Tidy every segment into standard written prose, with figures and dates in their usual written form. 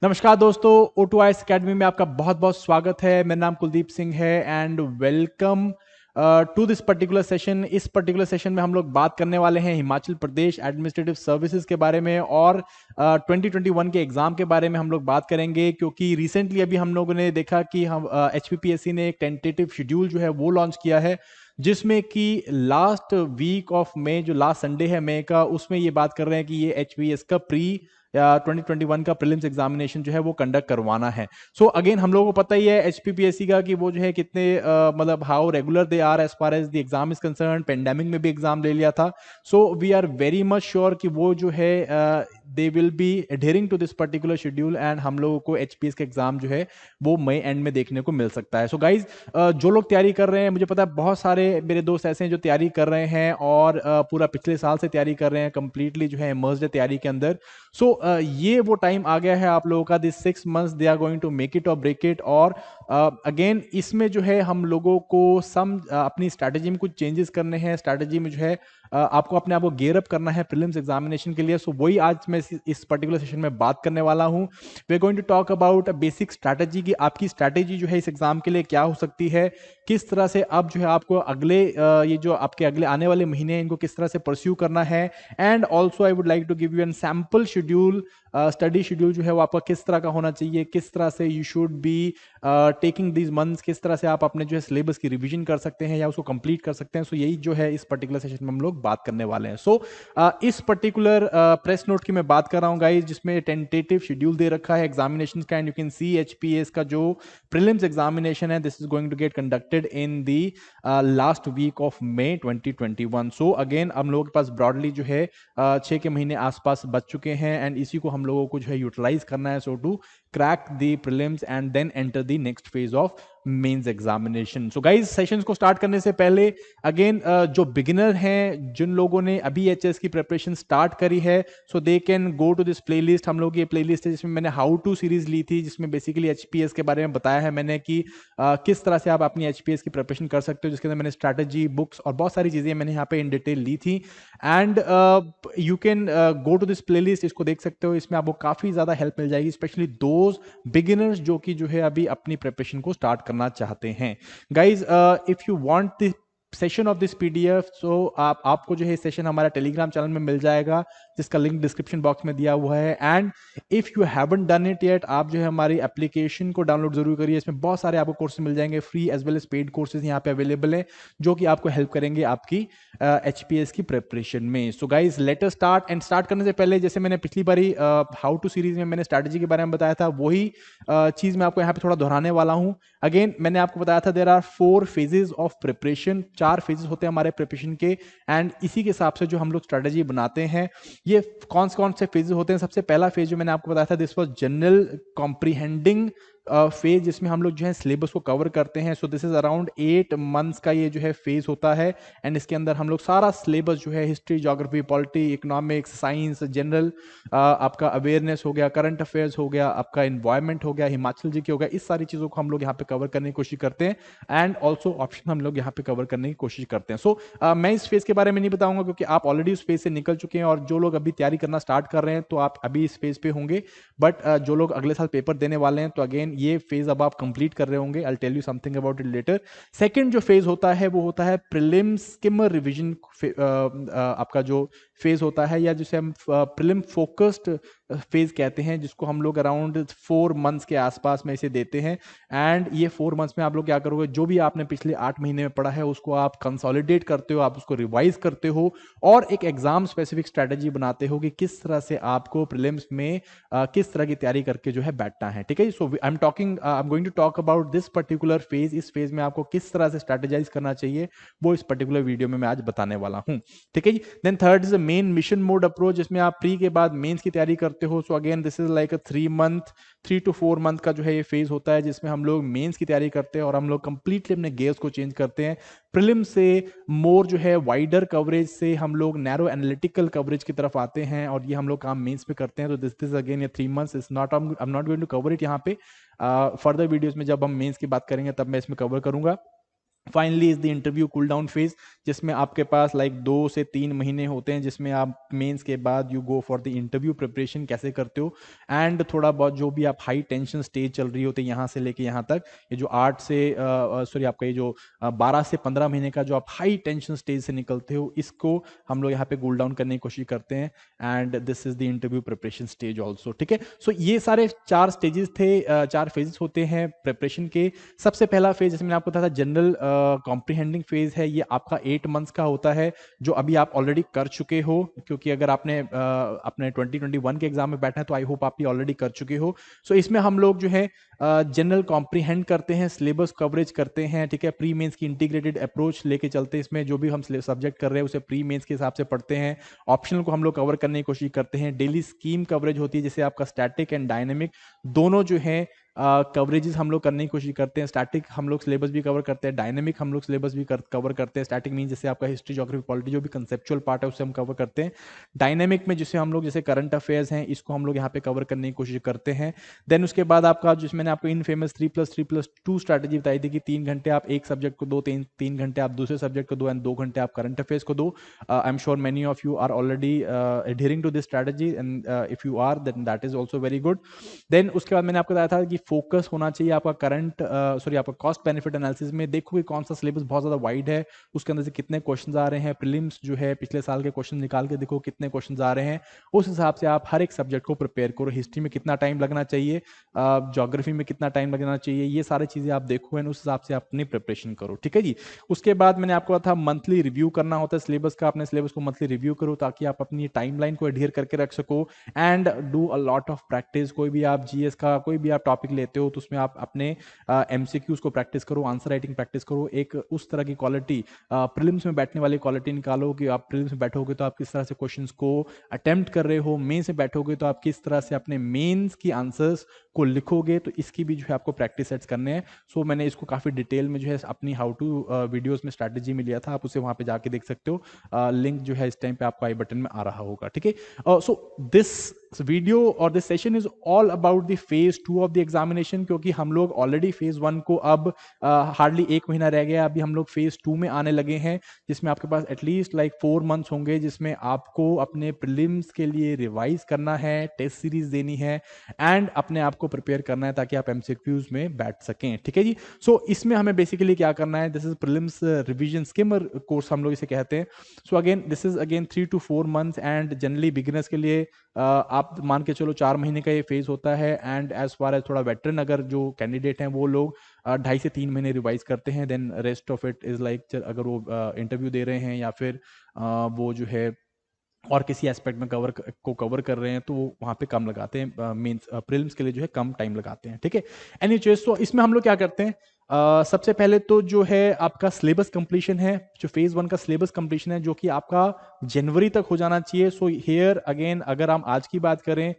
नमस्कार दोस्तों, O2IS academy में आपका बहुत बहुत स्वागत है। मेरा नाम कुलदीप सिंह है and welcome to this particular session. इस पर्टिकुलर सेशन में हम लोग बात करने वाले हैं हिमाचल प्रदेश एडमिनिस्ट्रेटिव सर्विसेज के बारे में और 2021 के एग्जाम के बारे में हम लोग बात करेंगे, क्योंकि रिसेंटली अभी हम लोगों ने देखा कि हम HPPSC ने एक टेंटेटिव शेड्यूल जो है वो लॉन्च किया है, जिसमें कि लास्ट वीक ऑफ मई, जो लास्ट संडे है मई का, उसमें ये बात कर रहे हैं कि ये HPS का प्री या 2021 का प्रीलिम्स एग्जामिनेशन जो है वो कंडक्ट करवाना है। सो अगेन हम लोगों को पता ही है HPPSC का कि वो जो है कितने मतलब how regular they are as far as the exam is concern. Pandemic में भी एग्जाम ले लिया था। So we are very much sure कि वो जो है they will be adhering to this particular schedule and हम लोगों को HPS का एग्जाम जो है वो मई एंड में देखने को मिल सकता है। सो गाइज, जो लोग तैयारी कर रहे हैं, मुझे पता है बहुत सारे मेरे दोस्त ऐसे हैं जो तैयारी कर रहे हैं और पूरा पिछले साल से तैयारी कर रहे हैं, कंप्लीटली जो है इमर्स्ड है तैयारी के अंदर। सो ये वो टाइम आ गया है आप लोगों का, this 6 months they are going to make it और ब्रेक इट। और अगेन इसमें जो है हम लोगों को अपनी स्ट्रैटेजी में कुछ चेंजेस करने हैं। स्ट्रैटेजी में जो है आपको अपने आप को गेयर अप करना है प्रीलिम्स एग्जामिनेशन के लिए। सो वही आज मैं इस पर्टिकुलर सेशन में बात करने वाला हूं। We are going to talk about a basic strategy की आपकी स्ट्रैटेजी जो है इस एग्जाम के लिए क्या हो सकती है, किस तरह से अब जो है आपको अगले ये जो आपके अगले आने वाले महीने हैं इनको किस तरह से परस्यू करना है। And also I would like to give you an sample schedule, study schedule जो है वो आपका किस तरह का होना चाहिए, किस तरह से you should be taking these months, किस तरह से आप अपने जो है सिलेबस की रिवीजन कर सकते हैं या उसको कंप्लीट कर सकते हैं। सो यही जो है इस पर्टिकुलर सेशन में हम लोग बात करने वाले हैं। सो इस पर्टिकुलर प्रेस नोट की मैं बात कर रहा हूँ गाइज, जिसमें टेंटेटिव शेड्यूल दे रखा है एग्जामिनेशन का। And you can see HPS का जो प्रीलिम्स एग्जामिनेशन है, this is going to get conducted in the last week of May 2021। So again हम लोगों के पास ब्रॉडली जो है 6 के महीने आसपास बच चुके हैं एंड इसी को हम लोगों को जो है यूटिलाइज करना है, so to crack the prelims and then enter the next phase of mains examination. So guys, sessions को स्टार्ट करने से पहले अगेन जो बिगिनर हैं, जिन लोगों ने अभी HS की प्रिपरेशन स्टार्ट करी है, so they can go to this playlist. हम लोग ये प्लेलिस्ट है जिसमें मैंने हाउ टू सीरीज ली थी, जिसमें बेसिकली HPS के बारे में बताया है मैंने कि किस तरह से आप अपनी HPS की प्रिपरेशन कर सकते हो, जिसके अंदर मैंने स्ट्रैटेजी, बुक्स और बहुत सारी चीजें मैंने यहाँ पे इन डिटेल ली थी। And you can go to this playlist, इसको देख सकते हो। इसमें आपको काफी ज्यादा हेल्प मिल जाएगी, स्पेशली दोज बिगिनर्स जो कि जो है अभी अपनी प्रिपरेशन को स्टार्ट करना चाहते हैं। Guys, if you want the session of this PDF, सो आपको जो है सेशन हमारा टेलीग्राम चैनल में मिल जाएगा, जिसका लिंक डिस्क्रिप्शन बॉक्स में दिया हुआ है। And if you haven't done it yet, आप जो है हमारी एप्लीकेशन को डाउनलोड जरूर करिए। इसमें बहुत सारे आपको कोर्सेज मिल जाएंगे, free as well as paid courses यहाँ पे अवेलेबल हैं, जो कि आपको हेल्प करेंगे आपकी HPS की प्रिपरेशन में। So guys, let us start. And start करने से पहले, जैसे मैंने पिछली बारी हाउ टू सीरीज में मैंने स्ट्रैटेजी के बारे में बताया था, वही चीज मैं आपको यहाँ पे थोड़ा दोहराने वाला हूँ। अगेन मैंने आपको बताया था there are 4 phases of preparation, 4 phases होते हैं हमारे प्रिपरेशन के। एंड इसी के हिसाब से जो हम लोग स्ट्रेटेजी बनाते हैं, ये कौन कौन से फेजेस होते हैं। सबसे पहला फेज जो मैंने आपको बताया था, this was general comprehending phase, जिसमें हम लोग जो है सिलेबस को कवर करते हैं। So this is around 8 months का ये जो है फेज होता है। एंड इसके अंदर हम लोग सारा सिलेबस जो है, history, geography, polity, economics, science, general, आपका अवेयरनेस हो गया, करंट अफेयर्स हो गया, आपका इन्वायरमेंट हो गया, हिमाचल जी के हो गया, इस सारी चीजों को हम लोग यहाँ पे कवर करने की कोशिश करते हैं। एंड ऑल्सो ऑप्शन हम लोग यहाँ पे कवर करने की कोशिश करते हैं। सो मैं इस फेज के बारे में नहीं बताऊंगा, क्योंकि आप ऑलरेडी उस फेज से निकल चुके हैं, और जो लोग अभी तैयारी करना स्टार्ट कर रहे हैं तो आप अभी इस फेज पे होंगे। बट जो लोग अगले साल पेपर देने वाले हैं, तो अगेन ये फेज अब आप कंप्लीट कर रहे होंगे। I tell you something about it later. Second जो फेज होता है वो होता है प्रीलिम्स स्किमर रिवीजन। आपका जो फेज होता है, या जिसे हम प्रीलिम फोकस्ड फेज कहते हैं, जिसको हम लोग अराउंड 4 मंथ्स के आसपास में इसे देते हैं। एंड ये 4 मंथ्स में आप लोग क्या करोगे, जो भी आपने पिछले 8 महीने में पढ़ा है उसको आप कंसोलिडेट करते हो, आप उसको रिवाइज करते हो, और एक एग्जाम स्पेसिफिक स्ट्रेटेजी बनाते हो कि किस तरह से आपको प्रीलिम्स में किस तरह की तैयारी करके जो है बैठना है। ठीक है, so I am going to talk about this particular phase. इस फेज में आपको किस तरह से स्ट्रेटेजाइज करना चाहिए, वो इस पर्टिकुलर वीडियो में मैं आज बताने वाला हूं। ठीक है जी। Then third is main mission mode approach, जिसमें आप प्री के बाद मेंस की तैयारी करते हो। सो again this is like a 3 to 4 month का जो है ये फेज होता है, जिसमें हम लोग मेंस की तैयारी करते हैं और हम लोग कंप्लीटली अपने गेयर्स को चेंज करते हैं। प्रीलिम से मोर जो है वाइडर कवरेज से हम लोग नैरो एनालिटिकल कवरेज की तरफ आते हैं, और ये हम लोग काम मेंस में करते हैं। तो दिस इज अगेन ये 3 months is not, I am not going to cover it यहाँ पे। फर्दर वीडियोस में जब हम मेंस की बात करेंगे तब मैं इसमें कवर करूंगा। Finally is the interview cool down phase, जिसमें आपके पास लाइक 2 से 3 महीने होते हैं, जिसमें आप मेंस के बाद you go for the interview preparation कैसे करते हो, एंड थोड़ा बहुत जो भी आप हाई टेंशन स्टेज चल रही होती है यहाँ से लेके यहाँ तक, ये जो 8 से सॉरी आपका ये जो 12 से 15 महीने का जो आप हाई टेंशन स्टेज से निकलते हो, इसको हम लोग यहाँ पे कूल डाउन करने की कोशिश करते हैं, and this is the interview preparation stage also. ठीक है, सो ये सारे 4 स्टेजेस थे, 4 फेजेस होते हैं प्रिपरेशन के। सबसे पहला फेज जैसे मैंने आपको बताया था जनरल कॉम्प्रीहेंडिंग फेज है, ये आपका 8 मंथ्स का होता है, जो अभी आप ऑलरेडी कर चुके हो, क्योंकि अगर आपने अपने 2021 के एग्जाम में बैठना है तो आई होप आप ये ऑलरेडी कर चुके हो। सो इसमें हम लोग जो है जनरल कॉम्प्रीहेंड करते हैं, सिलेबस कवरेज करते हैं, ठीक है, प्री मेंस की इंटीग्रेटेड अप्रोच लेके चलते हैं, इसमें जो भी हम सब्जेक्ट कर रहे हैं उसे प्री मेंस के हिसाब से पढ़ते हैं, ऑप्शनल को हम लोग कवर करने की कोशिश करते हैं, डेली स्कीम कवरेज होती है जैसे आपका स्टैटिक एंड डायनेमिक दोनों जो है कवरेजेस हम लोग करने की कोशिश करते हैं। स्टैटिक हम लोग सिलेबस भी कवर करते हैं, डायनेमिक हम लोग सिलेबस भी कवर करते हैं। स्टैटिक मीन जैसे आपका हिस्ट्री, ज्योग्राफी, पॉलिटी जो भी कंसेप्चुअल पार्ट है उसे हम कवर करते हैं। डायनेमिक में जिसे हम लोग जैसे करंट अफेयर्स हैं इसको हम लोग यहाँ पे कवर करने की कोशिश करते हैं। देन उसके बाद आपका जिसमें मैंने आपको इन फेमस 3+3+2 स्ट्रैटेजी बताई थी कि 3 घंटे आप एक सब्जेक्ट को दो, 3 घंटे आप दूसरे सब्जेक्ट को दो, एंड 2 घंटे आप करंट अफेयर्स को दो। I am sure many of you are already adhering to this strategy, and if you are then that is also very good. Then उसके बाद मैंने आपको बताया था कि फोकस होना चाहिए आपका करंट सॉरी आपका कॉस्ट बेनिफिट एनालिसिस में। देखो कि कौन सा सिलेबस बहुत ज़्यादा वाइड है, उसके अंदर से कितने क्वेश्चंस आ रहे हैं, प्रीलिम्स जो है पिछले साल के क्वेश्चन निकाल के देखो कितने क्वेश्चंस आ रहे हैं, उस हिसाब से आप हर एक सब्जेक्ट को प्रिपेयर करो। हिस्ट्री में कितना टाइम लगना चाहिए, ज्योग्राफी में कितना टाइम लगना चाहिए, ये सारी चीज़ें आप देखो एंड उस हिसाब से आप अपनी प्रिपरेशन करो। ठीक है जी। उसके बाद मैंने आपको कहा था मंथली रिव्यू करना होता है सिलेबस का, अपने सिलेबस को मंथली रिव्यू करो ताकि आप अपनी टाइमलाइन को एडहियर करके रख सको, and do a lot of practice. कोई भी आप जीएस का कोई भी आप टॉपिक लेते हो तो उसमें आप अपने एमसीक्यूज को प्रैक्टिस करो, आंसर राइटिंग प्रैक्टिस करो, एक उस तरह की क्वालिटी प्रीलिम्स में बैठने वाली क्वालिटी निकालो कि आप प्रीलिम्स में बैठोगे तो आप किस तरह से क्वेश्चंस को अटेम्प्ट कर रहे हो, मेंस में बैठोगे तो आप किस तरह से अपने मेंस की आंसर्स को लिखोगे, तो इसकी भी जो है आपको प्रैक्टिस सेट्स करने हैं। सो मैंने इसको काफ़ी डिटेल में जो है अपनी हाउ टू वीडियोस में स्ट्रैटेजी में लिया था, आप उसे वहाँ पे जाके देख सकते हो। लिंक जो है इस टाइम पे आपको आई बटन में आ रहा होगा। ठीक है, सो दिस वीडियो और this session is all about the phase 2 of the examination, क्योंकि हम लोग ऑलरेडी फेज 1 को अब हार्डली 1 महीना रह गया, अभी हम लोग फेज 2 में आने लगे हैं, जिसमें आपके पास एटलीस्ट लाइक 4 मंथ्स होंगे, जिसमें आपको अपने प्रीलिम्स के लिए रिवाइज करना है, टेस्ट सीरीज देनी है, एंड अपने आप को प्रिपेयर करना है ताकि आप एमसीक्यूज में बैठ सकें। ठीक है जी। सो इसमें हमें बेसिकली क्या करना है, this is prelims revision skimmer course हम लोग इसे कहते हैं। सो again this is again 3 to 4 months, and generally beginners के लिए आप मान के चलो 4 महीने का ये फेज होता है, एंड एज फार एज थोड़ा वेटरन अगर जो कैंडिडेट हैं वो लोग 2.5 से 3 महीने रिवाइज करते हैं। Then rest of it is like अगर वो इंटरव्यू दे रहे हैं या फिर वो जो है और किसी एस्पेक्ट में कवर कर रहे हैं तो वहाँ पे कम लगाते हैं, मेंस प्रीलिम्स के लिए जो है कम टाइम लगाते हैं। ठीक है, एनी चीज। तो इसमें हम लोग क्या करते हैं, सबसे पहले तो जो है आपका सिलेबस कंप्लीशन है, जो फेज 1 का सिलेबस कंप्लीशन है, जो कि आपका जनवरी तक हो जाना चाहिए। सो हियर अगेन अगर हम आज की बात करें,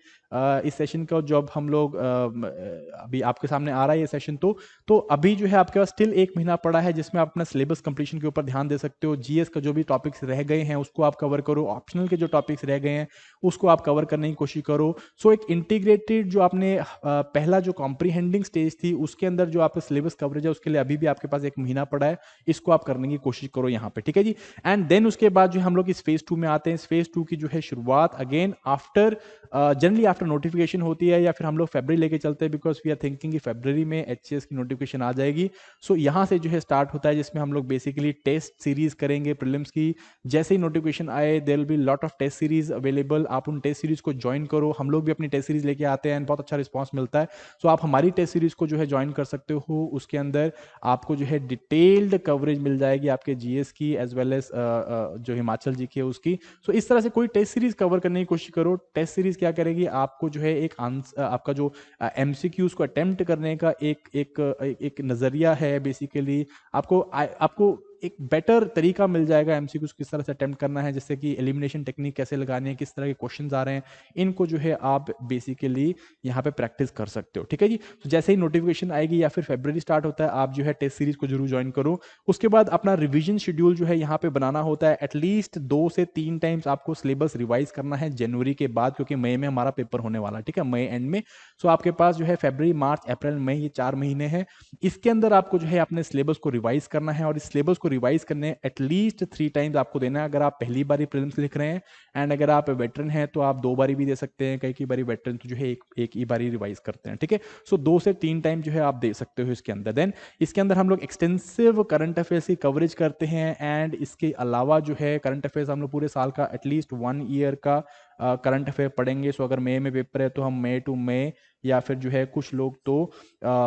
इस सेशन का जब हम लोग अभी आपके सामने आ रहा है ये सेशन, तो अभी जो है आपके पास स्टिल 1 महीना पड़ा है, जिसमें आप अपना सिलेबस कंप्लीशन के ऊपर ध्यान दे सकते हो। जीएस का जो भी टॉपिक्स रह गए हैं उसको आप कवर करो, ऑप्शनल के जो टॉपिक्स रह गए हैं उसको आप कवर करने की कोशिश करो। सो एक इंटीग्रेटेड जो आपने पहला जो कॉम्प्रीहेंडिंग स्टेज थी उसके अंदर जो आपका सिलेबस कवरेज है उसके लिए अभी भी आपके पास 1 महीना पड़ा है, इसको आप करने की कोशिश करो यहाँ पे। ठीक है जी। एंड देन उसके बाद जो हम लोग इस फेज 2 में आते हैं। इस फेज 2 की जो है शुरुआत again after generally after notification होती है, या फिर हम लोग फरवरी लेके चलते हैं, बिकॉज वी आर थिंकिंग कि फरवरी में एचसीएस की नोटिफिकेशन आ जाएगी। सो यहाँ से जो है स्टार्ट होता है, जिसमें हम लोग बेसिकली टेस्ट सीरीज करेंगे प्रीलिम्स की। जैसे ही नोटिफिकेशन आए there will be lot of test series available, आप उन टेस्ट सीरीज को ज्वाइन करो। हम लोग भी अपनी टेस्ट सीरीज लेके आते हैं, बहुत अच्छा रिस्पॉन्स मिलता है। सो आप हमारी टेस्ट सीरीज को जो है ज्वाइन कर सकते हो, उसके अंदर आपको जो है डिटेल्ड कवरेज मिल जाएगी आपके जीएस की एज वेल एज जो हिमाचल जी की है उसकी। सो इस तरह से कोई टेस्ट सीरीज कवर करने की कोशिश करो। टेस्ट सीरीज क्या करेगी, आपको जो है एक आंसर, आपका जो एमसीक्यूज को अटेम्प्ट करने का एक नजरिया है बेसिकली। आपको एक बेटर तरीका मिल जाएगा एमसीक्यूज किस तरह से अटेम्प्ट करना है, जैसे कि एलिमिनेशन टेक्निक कैसे लगानी है, किस तरह के क्वेश्चंस आ रहे हैं, इनको जो है आप बेसिकली यहाँ पे प्रैक्टिस कर सकते हो। ठीक है जी, तो जैसे ही नोटिफिकेशन आएगी या फिर फरवरी स्टार्ट होता है, आप जो है टेस्ट सीरीज को जरूर ज्वाइन करो। उसके बाद अपना रिवीजन शेड्यूल जो है यहाँ पे बनाना होता है, एटलीस्ट 2 से 3 टाइम्स आपको सिलेबस रिवाइज करना है जनवरी के बाद, क्योंकि मई में हमारा पेपर होने वाला है। ठीक है, मई एंड में। सो आपके पास जो है फरवरी, मार्च, अप्रैल, मई, ये 4 महीने हैं। इसके अंदर आपको जो है अपने सिलेबस को रिवाइज करना है, और इस सिलेबस को रिवाइज करने एटलीस्ट 3 टाइम्स आपको देना है। अगर आप पहली बार प्रीलिम्स लिख रहे हैं एंड अगर आप वेटरन हैं तो आप 2 बारी भी दे सकते हैं, कई बारी वेटरन तो जो है एक ही बारी रिवाइज करते हैं। ठीक है, सो 2 से 3 टाइम जो है आप दे सकते हो इसके अंदर। देन इसके अंदर हम लोग एक्सटेंसिव करंट अफेयर्स की कवरेज करते हैं, एंड इसके अलावा जो है करंट अफेयर्स हम लोग पूरे साल का एटलीस्ट 1 ईयर का करंट अफेयर पढ़ेंगे। सो अगर मई में पेपर है तो हम मई टू मई, या फिर जो है कुछ लोग तो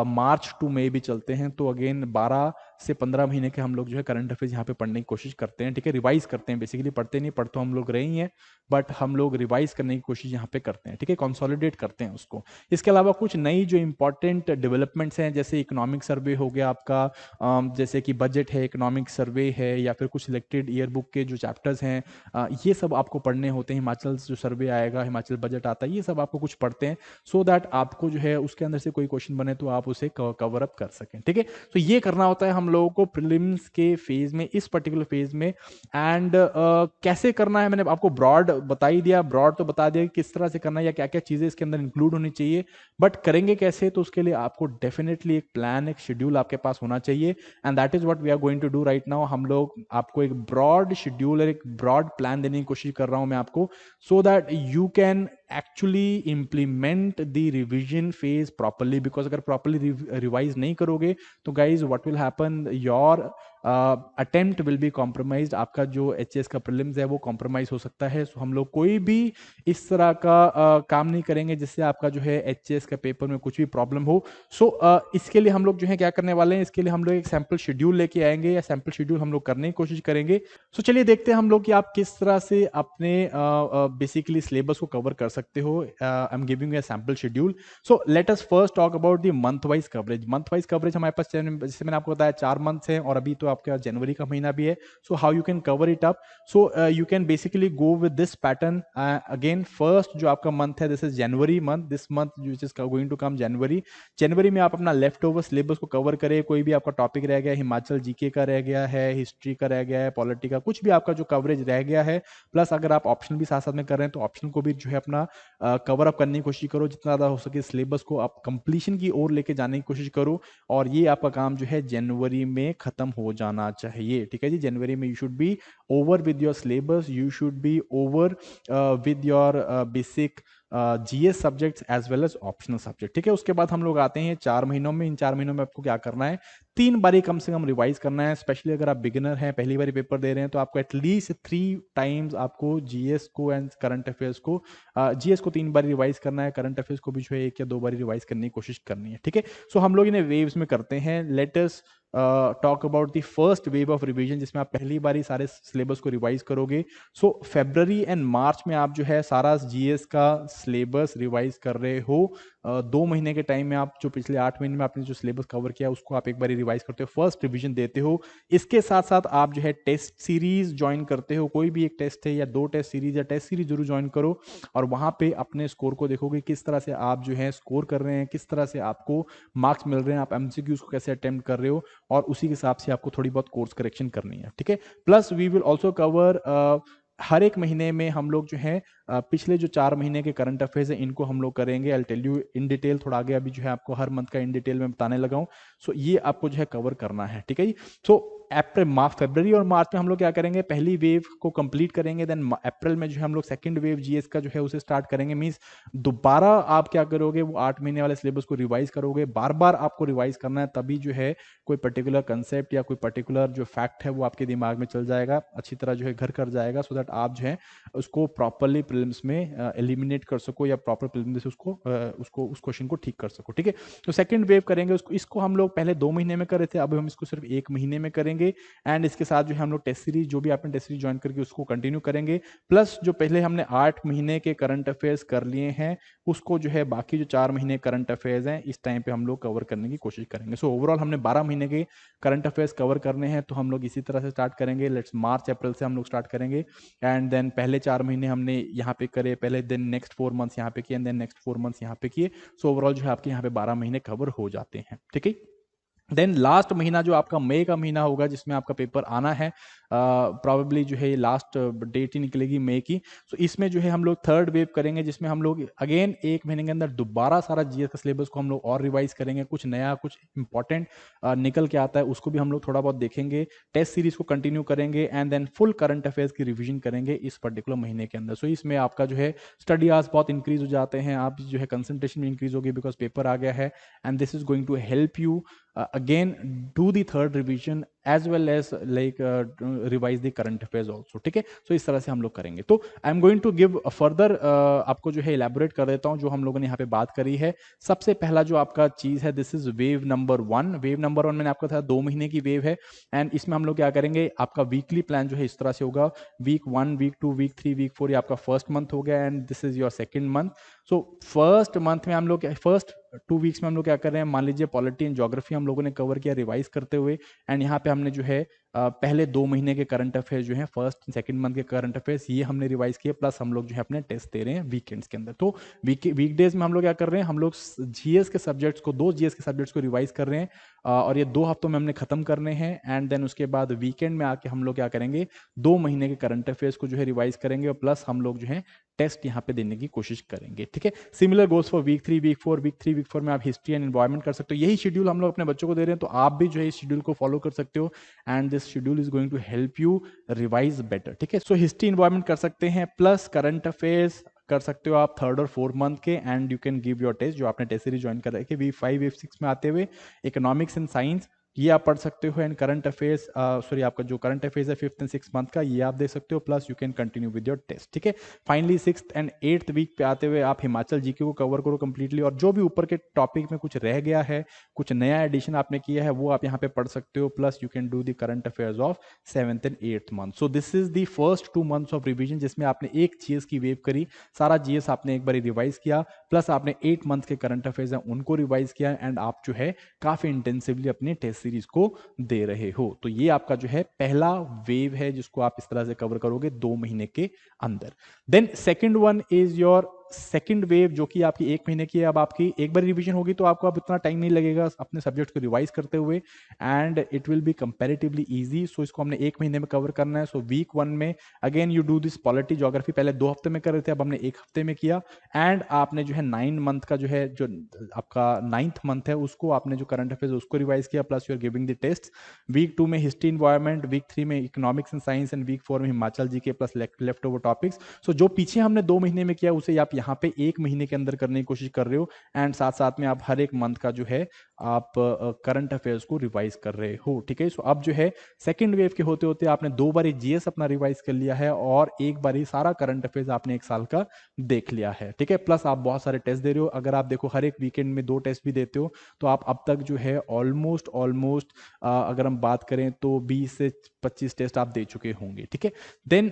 मार्च टू मई भी चलते हैं। तो अगेन 12 से 15 महीने के हम लोग जो है करंट अफेयर्स यहाँ पे पढ़ने की कोशिश करते हैं। ठीक है, रिवाइज करते हैं, बेसिकली पढ़ते नहीं, पढ़ तो हम लोग रहे ही हैं, बट हम लोग रिवाइज करने की कोशिश यहाँ पे करते हैं। ठीक है, कंसोलिडेट करते हैं उसको। इसके अलावा कुछ नई जो इंपॉर्टेंट डेवलपमेंट्स हैं, जैसे इकोनॉमिक सर्वे हो गया आपका, जैसे कि बजट है, इकोनॉमिक सर्वे है, या फिर कुछ सिलेक्टेड ईयर बुक के जो चैप्टर्स हैं, ये सब आपको पढ़ने होते हैं। हिमाचल जो सर्वे आएगा, हिमाचल बजट आता है, ये सब आपको कुछ पढ़ते हैं, सो दैट आपको जो है उसके अंदर से कोई क्वेश्चन बने तो आप उसे कवर अप कर सकें। ठीक है, तो ये करना होता है हम लोगों को प्रीलिम्स के फेज में, इस पर्टिकुलर फेज में। एंड कैसे करना है, मैंने आपको ब्रॉड बता ही दिया, ब्रॉड तो बता दिया कि किस तरह से करना है या क्या क्या चीजें इसके अंदर इंक्लूड होनी चाहिए, बट करेंगे कैसे, तो उसके लिए आपको डेफिनेटली एक प्लान, एक शेड्यूल आपके पास होना चाहिए। And that is what we are going to do right now. हम लोग आपको एक ब्रॉड शेड्यूल और एक ब्रॉड प्लान देने की कोशिश कर रहा हूं मैं आपको, so that you can actually implement the revision phase properly. Because अगर प्रॉपरली रिवाइज नहीं करोगे तो guys what will happen, your attempt will be compromise. आपका जो एचएस का प्रीलिम्स है वो कॉम्प्रोमाइज हो सकता है। सो हम लोग कोई भी इस तरह का काम नहीं करेंगे जिससे आपका जो है एचएस का पेपर में कुछ भी प्रॉब्लम हो। सो इसके लिए हम लोग जो है क्या करने वाले हैं, इसके लिए हम लोग एक सैम्पल शेड्यूल लेके आएंगे, या सैम्पल शेड्यूल हम लोग करने की कोशिश करेंगे। सो चलिए देखते हैं हम लोग कि आप किस तरह से अपने बेसिकली सिलेबस को कवर कर सकते हो। I am giving a sample schedule. So let us first talk about the month wise coverage. Month wise coverage हमारे पास, जैसे मैंने आपको बताया, 4 मंथ्स हैं, और अभी तो आपका जनवरी का महीना भी है। So how you can cover it up, so you can basically go with this pattern. Again first जो आपका मंथ है, this is January month, this month which is going to come January. जनवरी में आप अपना लेफ्ट ओवर सिलेबस को cover करें। कोई भी आपका टॉपिक रह गया, हिमाचल जीके का रह गया है, हिस्ट्री का रह गया है, पॉलिटी का, कुछ भी आपका जो कवरेज रह गया है, प्लस अगर आप ऑप्शन भी साथ साथ में कर रहे हैं तो ऑप्शन को भी जो है अपना कवर अप करने की कोशिश करो। जितना ज़्यादा हो सके सिलेबस को आप कंप्लीशन की ओर लेके जाने की कोशिश करो, और ये आपका काम जो है जनवरी में खत्म हो जाना चाहिए। ठीक है जी, जनवरी में you should be over with your syllabus, you should be over with your basic GS subjects as well as optional subject. ठीक है, उसके बाद हम लोग आते हैं 4 महीनों में। इन 4 महीनों में आपको क्या करना है, 3 बारी कम से कम रिवाइज करना है। स्पेशली अगर आप बिगिनर हैं, पहली बारी पेपर दे रहे हैं, तो आपको एटलीस्ट 3 टाइम्स आपको जीएस को एंड करंट अफेयर्स को, जीएस को 3 बारी रिवाइज करना है, करंट अफेयर्स को भी जो है 1 या 2 बारी रिवाइज करने की कोशिश करनी है। ठीक है, सो हम लोग इन्हें वेव्स में करते हैं। Let us talk about the first wave of revision, जिसमें आप पहली बारी सारे सिलेबस को रिवाइज करोगे। सो फरवरी एंड मार्च में आप जो है सारा जीएस का सिलेबस रिवाइज कर रहे हो। 2 महीने के टाइम में आप जो पिछले 8 महीने में आपने जो सिलेबस कवर किया उसको आप एक बार रिवाइज करते हो, फर्स्ट रिवीजन देते हो। इसके साथ साथ आप जो है टेस्ट सीरीज ज्वाइन करते हो। कोई भी एक टेस्ट है या 2 टेस्ट सीरीज या टेस्ट सीरीज जरूर ज्वाइन करो, और वहां पे अपने स्कोर को देखोगे किस तरह से आप जो है स्कोर कर रहे हैं, किस तरह से आपको मार्क्स मिल रहे हैं, आप एमसीक्यूज को कैसे अटेम्प्ट कर रहे हो, और उसी के हिसाब से आपको थोड़ी बहुत कोर्स करेक्शन करनी है। ठीक है, plus we will also cover, हर एक महीने में हम लोग जो है पिछले जो 4 महीने के करंट अफेयर्स है इनको हम लोग करेंगे। I tell you in detail, थोड़ा आगे अभी जो है आपको हर मंथ का इन डिटेल में बताने लगा हूं। सो ये आपको जो है कवर करना है। ठीक है जी, सो अप्रैल, फरवरी और मार्च में हम लोग क्या करेंगे, पहली वेव को कंप्लीट करेंगे। देन अप्रैल में जो है हम लोग सेकंड वेव जीएस का जो है उसे स्टार्ट करेंगे। मींस दोबारा आप क्या करोगे, वो 8 महीने वाले सिलेबस को रिवाइज करोगे। बार बार आपको रिवाइज करना है, तभी जो है कोई पर्टिकुलर कंसेप्ट या कोई पर्टिकुलर जो फैक्ट है वो आपके दिमाग में चल जाएगा, अच्छी तरह जो है घर कर जाएगा, सो दैट आप जो है उसको प्रॉपरली प्रीलिम्स में एलिमिनेट कर सको, या प्रॉपर प्रीलिम्स से उसको उस क्वेश्चन को ठीक कर सको। ठीक है, तो सेकंड वेव करेंगे उसको। इसको हम लोग पहले 2 महीने में कर रहे थे, अब हम इसको सिर्फ 1 महीने में करेंगे। करेंगे एंड इसके साथ जो है हम लोग टेस्ट सीरीज, जो भी आपने टेस्ट सीरीज ज्वाइन करके उसको कंटिन्यू करेंगे, प्लस जो पहले हमने 8 महीने के करंट अफेयर्स कर लिए हैं उसको जो है बाकी जो 4 महीने करंट अफेयर्स हैं इस टाइम पे हम लोग कवर करने की कोशिश करेंगे। सो ओवरऑल हमने 12 महीने के करंट अफेयर्स कवर करने हैं, तो हम लोग इसी तरह से स्टार्ट करेंगे। लेट्स मार्च अप्रैल से हम लोग स्टार्ट करेंगे एंड देन पहले 4 महीने हमने यहाँ पे करे पहले, देन नेक्स्ट 4 मंथ्स यहाँ पे किए एंड देन नेक्स्ट 4 मंथ्स यहाँ पे किए। सो ओवरऑल जो है आपके यहाँ पे 12 महीने कवर हो जाते हैं, ठीक है। देन लास्ट महीना जो आपका मई का महीना होगा जिसमें आपका पेपर आना है, प्रॉबेबली जो है लास्ट डेट ही निकलेगी मई की। सो इसमें जो है हम लोग थर्ड वेव करेंगे जिसमें हम लोग अगेन 1 महीने के अंदर दोबारा सारा जीएस का सिलेबस को हम लोग और रिवाइज करेंगे, कुछ नया कुछ इंपॉर्टेंट निकल के आता है उसको भी हम लोग थोड़ा बहुत देखेंगे, टेस्ट सीरीज को कंटिन्यू करेंगे and then full current affairs की रिविजन करेंगे इस पर्टिकुलर महीने के अंदर। सो इसमें आपका जो है स्टडी आवर्स बहुत इंक्रीज हो जाते हैं, आप जो है कंसंट्रेशन भी इंक्रीज होगी बिकॉज पेपर आ गया है and this is going to help you again do the third revision as well as like revise the current affairs also, ठीक है। सो इस तरह से हम लोग करेंगे। तो I am going to give further आपको जो है इलेबोरेट कर देता हूं जो हम लोगों ने यहाँ पे बात करी है। सबसे पहला जो आपका चीज है this is wave number 1। Wave number 1 मैंने आपको बताया 2 महीने की वेव है एंड इसमें हम लोग क्या करेंगे, आपका वीकली प्लान जो है इस तरह से होगा, वीक 1 वीक 2 वीक 3 वीक 4 ये आपका फर्स्ट मंथ हो गया and this is your second month. So first month में हम लोग फर्स्ट 2 वीक्स में हम लोग क्या कर रहे हैं, मान लीजिए पॉलिटी एंड ज्योग्राफी हम लोगों ने कवर किया रिवाइज करते हुए एंड यहाँ पे हमने जो है पहले 2 महीने के करंट अफेयर्स जो है फर्स्ट सेकंड मंथ के करंट अफेयर्स ये हमने रिवाइज किए, प्लस हम लोग जो है अपने टेस्ट दे रहे हैं वीकेंड्स के अंदर। तो वीकडेज में हम लोग क्या कर रहे हैं, हम लोग जीएस के सब्जेक्ट्स को 2 जीएस के सब्जेक्ट्स को रिवाइज कर रहे हैं और ये 2 हफ्तों में हमने खत्म करने हैं एंड देन उसके बाद वीकेंड में आके हम लोग क्या करेंगे 2 महीने के करंट अफेयर्स को जो है रिवाइज करेंगे और प्लस हम लोग जो है टेस्ट यहाँ पे देने की कोशिश करेंगे, ठीक है। Similar goals for week 3 week 4 week 3 week 4 में आप हिस्ट्री एंड एनवायरमेंट कर सकते हो। यही शेड्यूल हम लोग अपने बच्चों को दे रहे हैं, तो आप भी जो है इस शेड्यूल को फॉलो कर सकते हो and this schedule is going to help you revise better, ठीक है। सो हिस्ट्री एनवायरमेंट कर सकते हैं प्लस करंट अफेयर्स कर सकते हो आप 3rd और 4th मंथ के end you can give your test जो आपने टेस्ट सीरीज ज्वाइन कर रखे वीक 5 वीक 6 में आते हुए इकोनॉमिक्स एंड साइंस ये आप पढ़ सकते हो एंड करंट अफेयर्स सॉरी आपका जो करंट अफेयर्स है 5th एंड 6th मंथ का ये आप दे सकते हो, plus you can continue with your test, ठीक है। Finally 6th and 8th week पे आते हुए आप हिमाचल जीके को कवर करो कंप्लीटली और जो भी ऊपर के टॉपिक में कुछ रह गया है, कुछ नया एडिशन आपने किया है वो आप यहाँ पे पढ़ सकते हो, plus you can do the current affairs of 7th and 8th month. So this is the first 2 months of revision जिसमें आपने एक जीएस की वेव करी, सारा जीएस आपने एक बार रिवाइज किया, प्लस आपने 8 मंथ के करंट अफेयर्स हैं उनको रिवाइज किया एंड आप जो है काफी इंटेंसिवली अपने टेस्ट सीरीज को दे रहे हो। तो ये आपका जो है पहला वेव है जिसको आप इस तरह से कवर करोगे 2 महीने के अंदर। Then second one is your second wave जो कि आपकी 1 महीने की है। अब आपकी एक बार रिवीजन होगी तो आपको अब इतना टाइम नहीं लगेगा अपने सब्जेक्ट को रिवाइज करते हुए and it will be comparatively easy. So इसको हमने 1 महीने में कवर करना है। सो वीक 1 में again you do this polity geography, पहले 2 हफ्ते में कर रहे थे अब हमने 1 हफ्ते में किया एंड आपने जो है 9 मंथ का जो है जो आपका 9th मंथ है उसको आपने जो करंट अफेयर्स उसको रिवाइज किया, plus you are giving the test. Week 2 में हिस्ट्री एनवायरमेंट, वीक 3 में economics and science and week 4 में Himachal GK plus leftover topics. So जो पीछे हमने 2 महीने में किया उसे आप यहाँ पे 1 महीने के अंदर करने की कोशिश कर रहे हो एंड साथ साथ में आप हर एक मंथ का जो है आप करंट अफेयर्स को रिवाइज कर रहे हो, ठीक है। सो अब जो है सेकंड वेव के होते होते आपने 2 बार जीएस अपना रिवाइज कर लिया है और एक बार ही सारा करंट अफेयर्स आपने 1 साल का देख लिया है, ठीक है। प्लस आप बहुत सारे टेस्ट दे रहे हो, अगर आप देखो हर एक वीकेंड में 2 टेस्ट भी देते हो तो आप अब तक जो है ऑलमोस्ट अगर हम बात करें तो 20 से 25 टेस्ट आप दे चुके होंगे, ठीक है। Then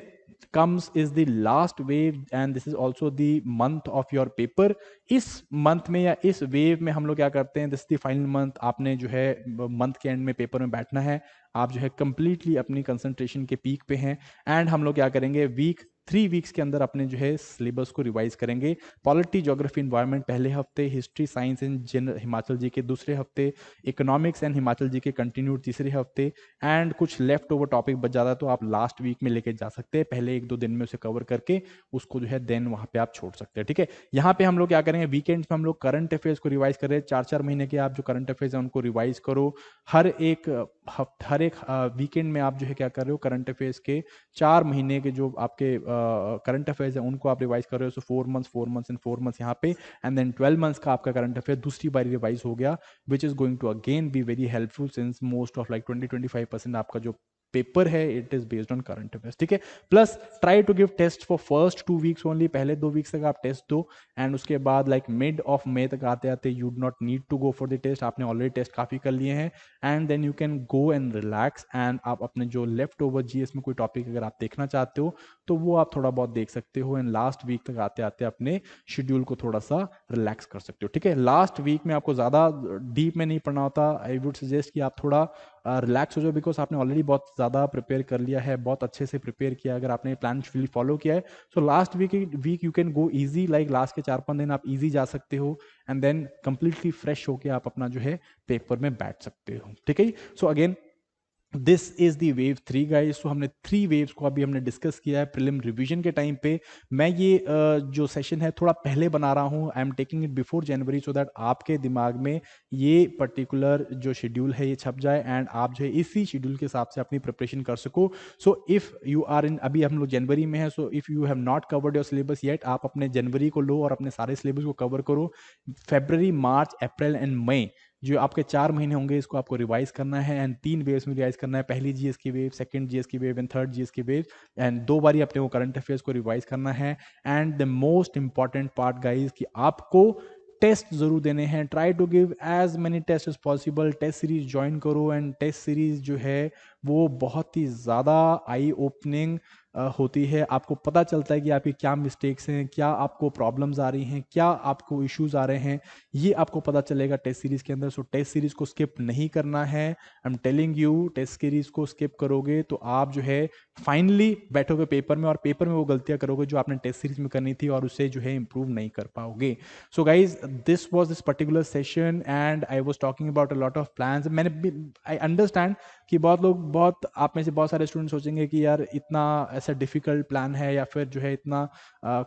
comes is the last wave and this is also the month of your paper। इस मंथ में या इस वेव में हम लोग क्या करते हैं, दिस द फाइनल मंथ, आपने जो है मंथ के एंड में पेपर में बैठना है, आप जो है कंप्लीटली अपनी कंसंट्रेशन के पीक पे हैं एंड हम लोग क्या करेंगे वीक 3 वीक्स के अंदर अपने जो है सिलेबस को रिवाइज करेंगे। पॉलिटी ज्योग्राफी एनवायरमेंट पहले हफ्ते, history science and general Himachal G K दूसरे हफ्ते, इकोनॉमिक्स एंड हिमाचल जी के कंटिन्यूड तीसरे हफ्ते एंड कुछ लेफ्ट ओवर टॉपिक बच जाता है तो आप लास्ट वीक में लेके जा सकते हैं, पहले 1-2 दिन में उसे कवर करके उसको जो है देन वहां पे आप छोड़ सकते हैं, ठीक है। यहाँ पे हम लोग क्या करेंगे वीकेंड्स में हम लोग करंट अफेयर्स को रिवाइज कर रहे हैं, 4-4 महीने के आप जो करंट अफेयर्स हैं उनको रिवाइज करो। हर एक वीकेंड में आप जो है क्या कर रहे हो, करंट अफेयर्स के 4 महीने के जो आपके करंट अफेयर्स हैं उनको आप रिवाइज कर रहे हो। सो 4 मंथ्स एंड 4 मंथ्स यहाँ पे एंड देन 12 मंथ्स का आपका करंट अफेयर दूसरी बार रिवाइज हो गया, which is going to again be very helpful since most of like 20-25% आपका जो पेपर है it is based on current affairs, ठीक है। Plus try to give test for first 2 weeks only, पहले 2 weeks तक आप टेस्ट दो एंड उसके बाद लाइक मिड ऑफ मे तक आते आते you do not need to go for the test, आपने ऑलरेडी टेस्ट काफी कर लिए हैं and then you can go and relax and आप अपने जो लेफ्ट ओवर जीएस में कोई टॉपिक अगर आप देखना चाहते हो तो वो आप थोड़ा बहुत देख सकते हो एंड लास्ट वीक तक आते आते अपने शेड्यूल को थोड़ा सा रिलैक्स कर सकते हो, ठीक है। लास्ट वीक में आपको ज़्यादा डीप में नहीं पढ़ना होता, आई वुड सजेस्ट कि आप थोड़ा रिलैक्स हो जाओ बिकॉज आपने ऑलरेडी बहुत ज़्यादा प्रिपेयर कर लिया है, बहुत अच्छे से प्रिपेयर किया, अगर आपने प्लान फॉलो किया है so last week you can go easy, like last के 4-5 दिन आप ईजी जा सकते हो एंड देन कंप्लीटली फ्रेश होके आप अपना जो है पेपर में बैठ सकते हो, ठीक है। So again this is the wave 3 guys. So हमने 3 वेव्स को अभी हमने डिस्कस किया है प्रीलिम रिवीजन के टाइम पे। मैं ये जो सेशन है थोड़ा पहले बना रहा हूँ, I am taking it before January so that आपके दिमाग में ये पर्टिकुलर जो शेड्यूल है ये छप जाए एंड आप जो है इसी शेड्यूल के हिसाब से अपनी प्रिपरेशन कर सको। So if you are in, अभी हम लोग जनवरी में है, so if you have not covered your syllabus yet, आप अपने जनवरी को लो और अपने सारे सिलेबस को कवर करो। फेब्रवरी, मार्च, अप्रैल एंड मई जो आपके 4 महीने होंगे इसको आपको रिवाइज करना है एंड 3 वेव्स में रिवाइज करना है, पहली जीएस की वेव, सेकंड जीएस की वेव एंड थर्ड जीएस की वेव एंड 2 बारी अपने को करंट अफेयर्स को रिवाइज करना है। And the most important part guys कि आपको टेस्ट जरूर देने हैं, try to give as many test as possible, test series join करो एंड टेस्ट सीरीज जो है वो बहुत ही ज़्यादा आई ओपनिंग होती है, आपको पता चलता है कि आपकी क्या मिस्टेक्स हैं, क्या आपको प्रॉब्लम्स आ रही हैं, क्या आपको इश्यूज आ रहे हैं, ये आपको पता चलेगा टेस्ट सीरीज के अंदर। सो टेस्ट सीरीज को स्किप नहीं करना है, I am telling you, test series को स्किप करोगे तो आप जो है फाइनली बैठोगे पेपर में और पेपर में वो गलतियां करोगे जो आपने टेस्ट सीरीज में करनी थी और उससे जो है इंप्रूव नहीं कर पाओगे। So guys this was this particular session and I was talking about a lot of plans. मैंने आई अंडरस्टैंड कि बहुत आप में से बहुत सारे स्टूडेंट सोचेंगे कि यार इतना ऐसा डिफिकल्ट प्लान है या फिर जो है इतना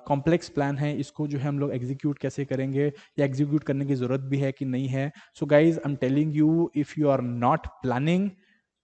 कॉम्प्लेक्स प्लान है, इसको जो है हम लोग एग्जीक्यूट कैसे करेंगे या एग्जीक्यूट करने की जरूरत भी है कि नहीं है। So guys I am telling you, if you are not planning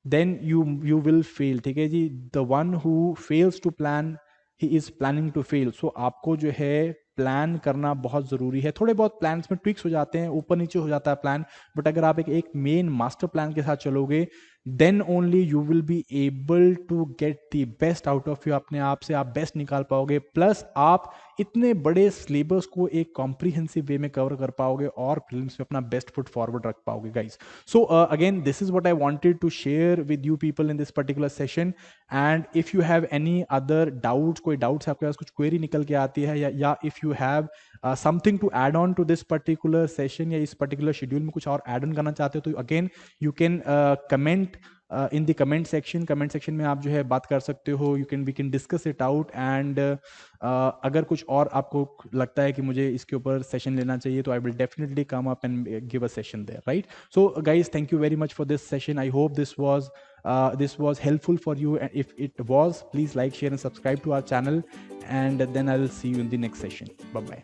then you will fail, ठीक है जी। The one who fails to plan he is planning to fail. So आपको जो है प्लान करना बहुत जरूरी है। थोड़े बहुत प्लान्स में ट्विक्स हो जाते हैं, ऊपर नीचे हो जाता है प्लान, बट अगर आप एक मेन मास्टर प्लान के साथ चलोगे then only you will be able to get the best out of you, अपने आप से आप बेस्ट निकाल पाओगे, प्लस आप इतने बड़े सिलेबस को एक कॉम्प्रिहेंसिव वे में कवर कर पाओगे और प्रीलिम्स में अपना बेस्ट फुट फॉरवर्ड रख पाओगे guys. So again this is what I wanted to share with you people in this particular session and if you have any other doubts, कोई डाउट्स आपके पास कुछ क्वेरी निकल के आती है या if you have something to add on to this particular session या इस पर्टिकुलर शेड्यूल में कुछ और एड ऑन करना चाहते हो तो again you can comment in the comment section में आप जो है बात कर सकते हो, we can discuss it out and अगर कुछ और आपको लगता है कि मुझे इसके ऊपर सेशन लेना चाहिए तो I will definitely come up and give a session there, right. So guys thank you very much for this session, I hope this was helpful for you and if it was please like, share and subscribe to our channel and then I will see you in the next session. Bye bye.